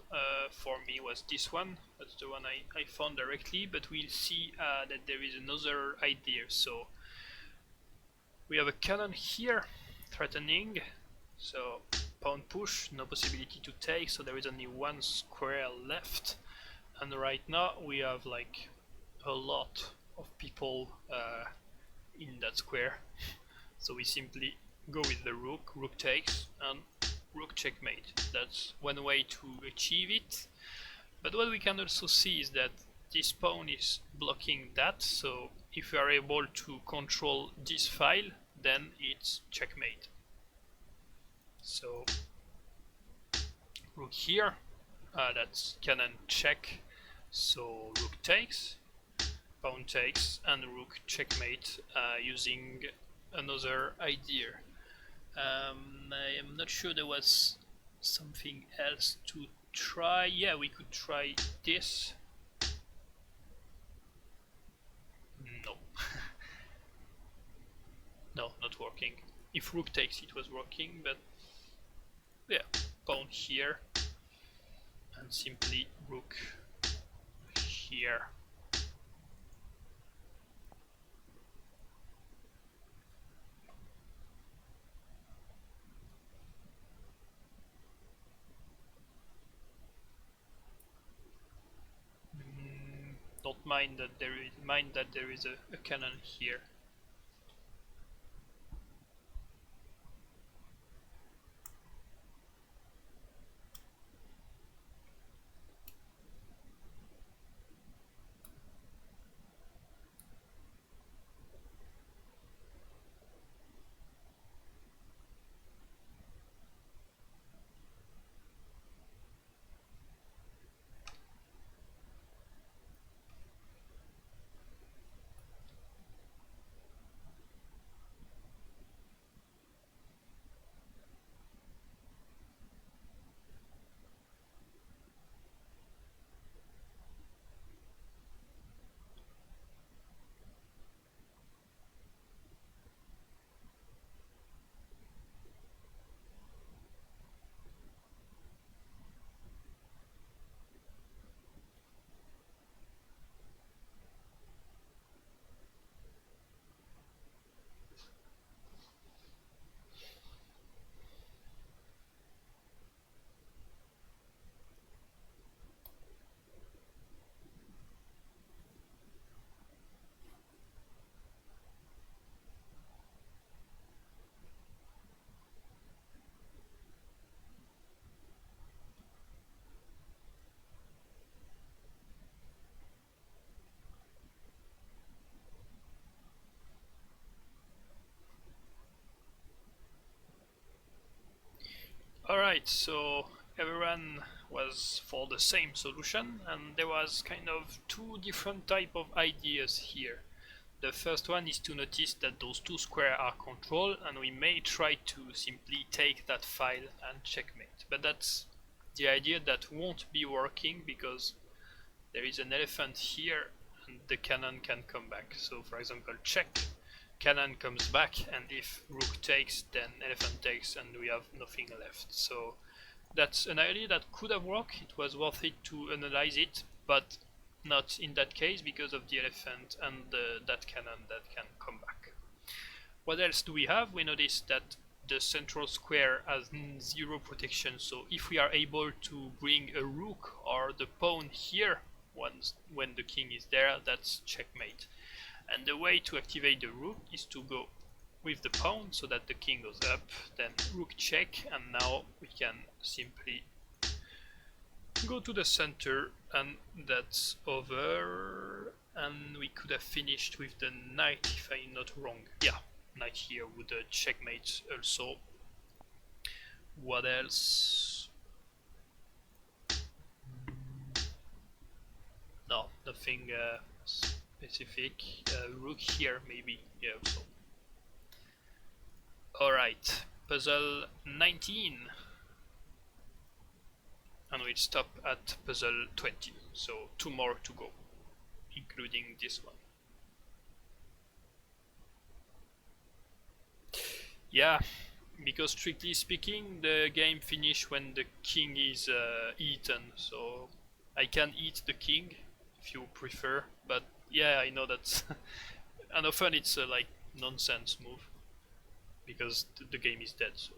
for me was this one. That's the one I found directly, but we'll see that there is another idea. So we have a cannon here threatening, so pawn push, no possibility to take, so there is only one square left. And right now we have like a lot of people in that square. So we simply go with the rook, rook takes, and rook checkmate. That's one way to achieve it. But what we can also see is that this pawn is blocking that, so if we are able to control this file, then it's checkmate. So rook here, that's cannon check, so rook takes, pawn takes, and rook checkmate using another idea. I am not sure there was something else to try. Yeah, we could try this. No. No, not working. If rook takes it was working, but yeah, pawn here and simply rook here. Don't mind that there is a cannon here. Alright, so everyone was for the same solution, and there was kind of two different type of ideas here. The first one is to notice that those two squares are controlled, and we may try to simply take that file and checkmate. But that's the idea that won't be working because there is an elephant here and the cannon can come back. So for example, check, cannon comes back, and if rook takes, then elephant takes, and we have nothing left. So that's an idea that could have worked. It was worth it to analyze it, but not in that case because of the elephant and that cannon that can come back. What else do we have? We notice that the central square has zero protection, so if we are able to bring a rook or the pawn here when the king is there, that's checkmate. And the way to activate the rook is to go with the pawn so that the king goes up, then rook check, and now we can simply go to the center, and that's over. And we could have finished with the knight if I'm not wrong. Yeah, knight here would checkmate also. What else? No, nothing specific. Rook here maybe, yeah, also. Alright, puzzle 19. And we'll stop at puzzle 20, so two more to go, including this one. Yeah, because strictly speaking, the game finishes when the king is eaten. So I can eat the king if you prefer, but yeah, I know that's and often it's a like nonsense move because the game is dead. So.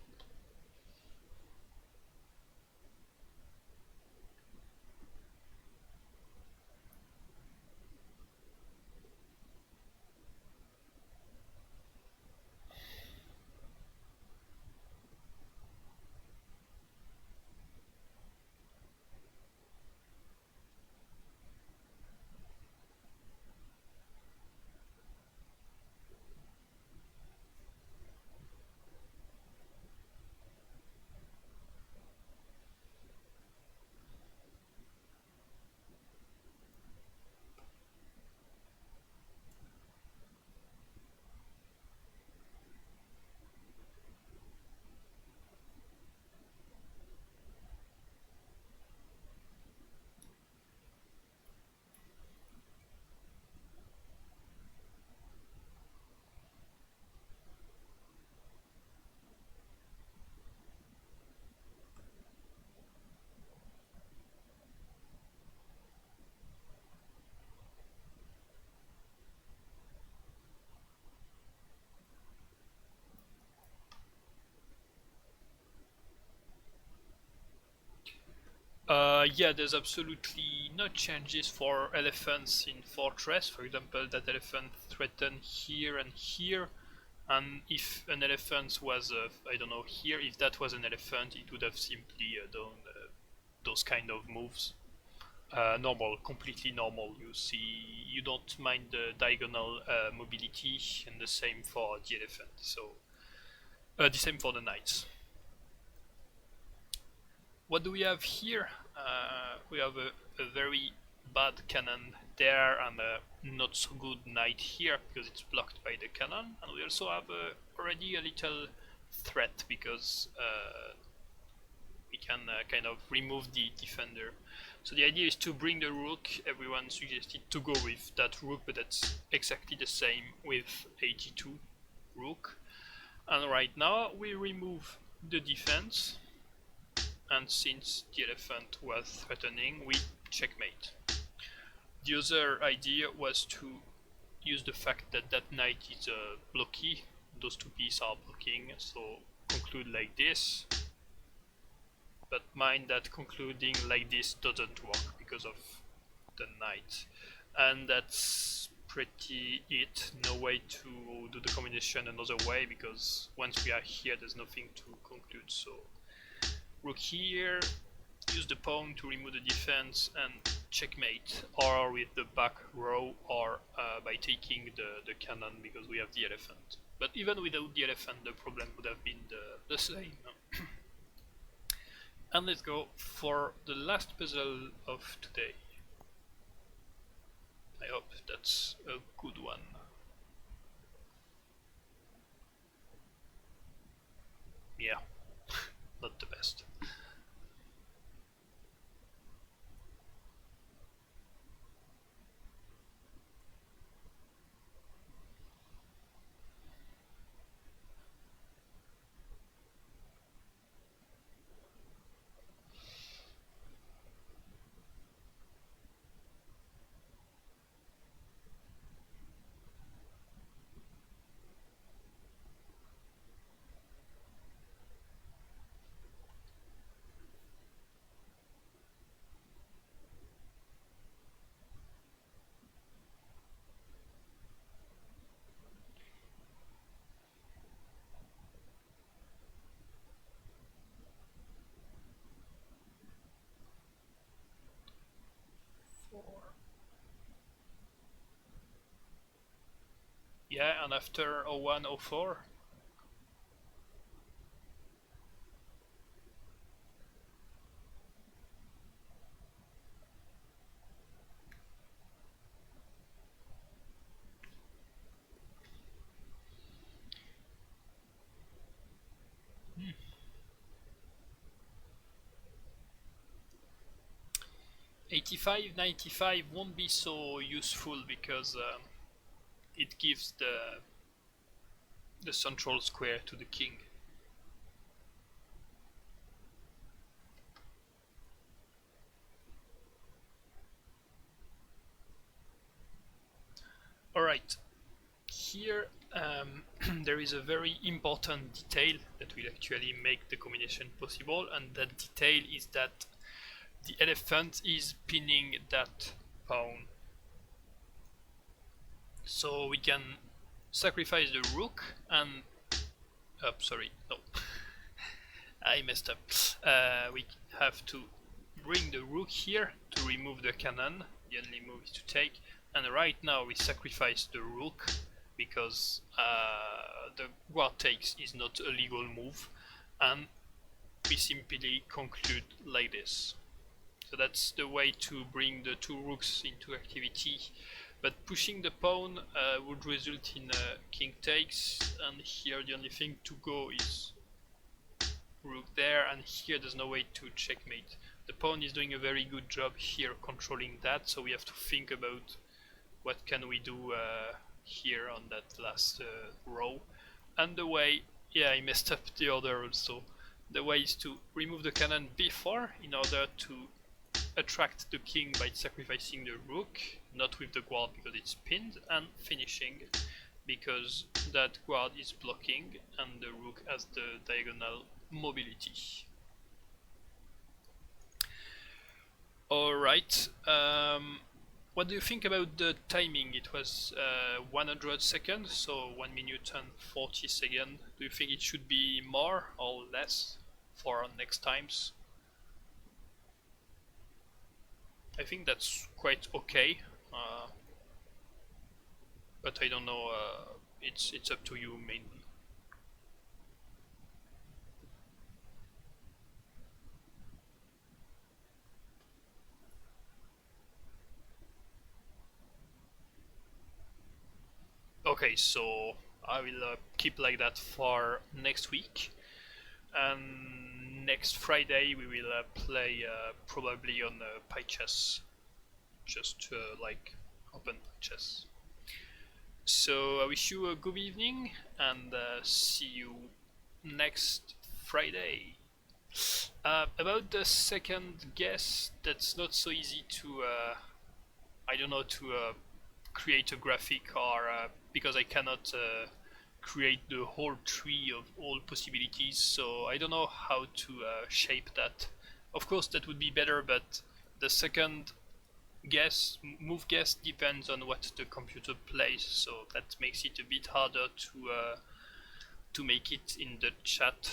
Yeah, there's absolutely no changes for elephants in Fortress. For example, that elephant threatened here and here, and if an elephant was, I don't know, here, if that was an elephant, it would have simply done those kind of moves. Normal, completely normal. You see, you don't mind the diagonal mobility, and the same for the elephant. So, the same for the knights. What do we have here? We have a very bad cannon there and a not so good knight here because it's blocked by the cannon, and we also have already a little threat because we can kind of remove the defender. So the idea is to bring the rook. Everyone suggested to go with that rook, but that's exactly the same with 82 rook. And right now we remove the defense, and since the elephant was threatening, we checkmate. The other idea was to use the fact that that knight is blocky, those two pieces are blocking, so conclude like this, but mind that concluding like this doesn't work because of the knight. And that's pretty it, no way to do the combination another way because once we are here there's nothing to conclude, so rook here, use the pawn to remove the defense and checkmate, or with the back row, or by taking the cannon because we have the elephant. But even without the elephant the problem would have been the same. And let's go for the last puzzle of today. I hope that's a good one. Yeah, not the best. Four. Yeah, and after 0104. 85, 95 won't be so useful because it gives the central square to the king. Alright, here there is a very important detail that will actually make the combination possible, and that detail is that the elephant is pinning that pawn. So we can sacrifice the rook and... sorry, no. I messed up. We have to bring the rook here to remove the cannon. The only move is to take. And right now we sacrifice the rook because the guard takes is not a legal move. And we simply conclude like this. So that's the way to bring the two rooks into activity. But pushing the pawn would result in king takes, and here the only thing to go is rook there, and here there's no way to checkmate. The pawn is doing a very good job here controlling that, so we have to think about what can we do here on that last row. And the way, yeah, I messed up the order also. The way is to remove the cannon before in order to attract the king by sacrificing the rook, not with the guard because it's pinned, and finishing because that guard is blocking and the rook has the diagonal mobility. Alright, what do you think about the timing? It was 100 seconds, so 1 minute and 40 seconds. Do you think it should be more or less for next times? I think that's quite okay, but I don't know, it's up to you mainly. Okay, so I will keep like that for next week, and next Friday we will play probably on Pi Chess, just like open Pi Chess. So I wish you a good evening and see you next Friday. About the second guess, that's not so easy to, I don't know, to create a graphic, or because I cannot create the whole tree of all possibilities, so I don't know how to shape that. Of course that would be better, but the second move guess depends on what the computer plays, so that makes it a bit harder to make it in the chat.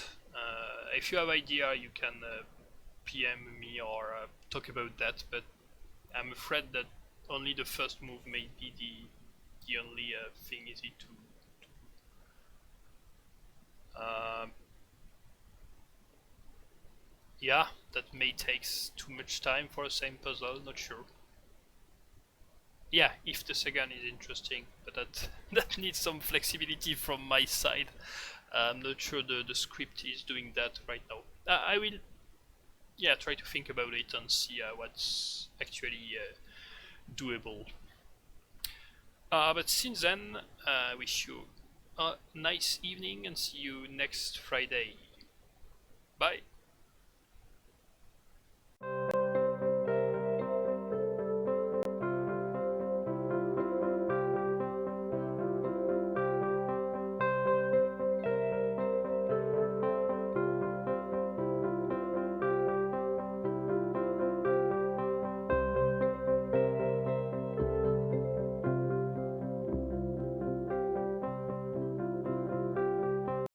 If you have idea, you can PM me or talk about that, but I'm afraid that only the first move may be the only thing easy to yeah, that may takes too much time for the same puzzle, not sure. Yeah, if the second is interesting, but that that needs some flexibility from my side. I'm not sure the script is doing that right now. I will, yeah, try to think about it and see what's actually doable. But since then, I wish you a nice evening and see you next Friday. Bye.